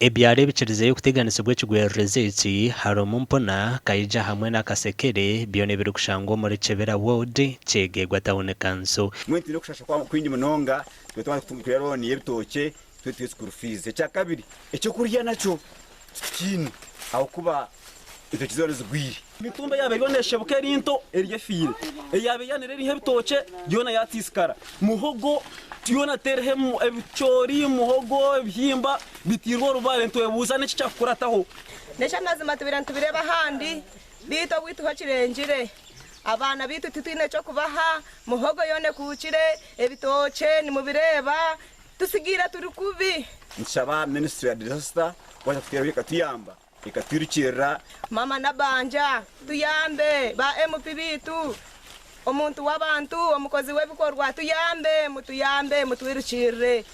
Ebyare bichirize kuteganisibwa kigwerereze iki haromu mpona kaija hamwe n'akasekere byone biri kushangwa muri Chebera Ward Kyegegwa Town Council. Mwenti no kushasha kwa kwinyi munonga twetwa twironi yebitoke twetwe school fees cya kabiri icyo kuriya naco kinu aho kuba icyo kizore zigwiri mitumba yabe boneshe bukerinto erye file yabe yanere rihe bitoke yona yatiskara muhogo tuyona terhemu ebichori muhogo ebihimba bitirwa rubare ntoye buzane cyakurataho nesha mazima tubireba handi bito bwitu hakirenjire abana bitu titine cyo kubaha muhogo yone kucire ebitoke ni mubireba tusigira turi kubi nshaba ministry ya disaster wacha tukirabika katuyamba ikaturikira mama nabanja tuyambe ba MP bitu omuntu wabantu omukozi webikorwa tuyambe mutwirukire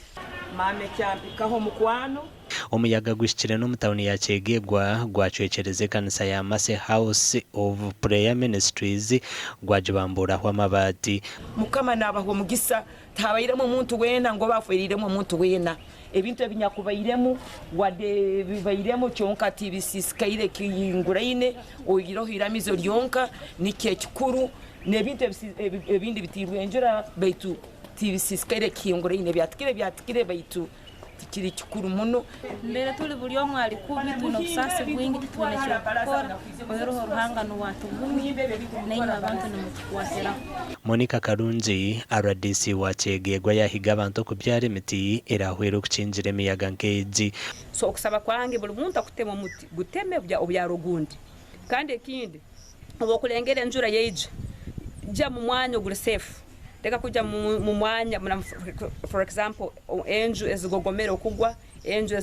mame cyambikaho mukwano umuyaga gwishikire no mutawuni ya Kyegegwa gwacwekereze kanisa ya Mase House of Prayer Ministries gwajibambura kwa mabati mukama nabaho mugisa tabayiremo umuntu wena ngo bafuiriremo umuntu wena ebintu ebinyakubayiremo wade bibayiremo cyonka tibisisikaire kiyinguraine oyiro hiramizo lyonka nike kikuru nebintu ebindi bitirwe Enjura baitu tibisisikaire kiyinguraine byatikire baitu tikiri kikuru muno mbere tuli buli omwe ali kubitu no busase bwingi tutubonekera gukora oyoroho ruhangano watu bumwe nainywa abantu nimutukwasira. Monica Karungi RDC wa Kyegegwa yahiga abantu kubyara emiti erahwera okukinjira emiyaga nkeegi so okusaba kwange buli muntu akutema omuti guteme obyaro gundi kandi ekindi obokulengera Enjura yeije ja mu mwanya oguli safe teka kuja mu mwanya for example enju ezigogomera okugwa enju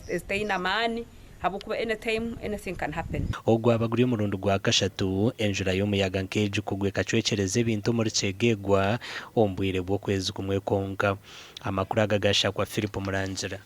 ezitaina mani habukuba anytime anything can happen ogwa abaguri murundo gwa kashatu Enjura y'umuyaga nkeji kugwe kacwekereze bintu muri Kyegegwa ombwire bwo kwezi kumwe konka amakuru agagasha kwa Philip Murangira.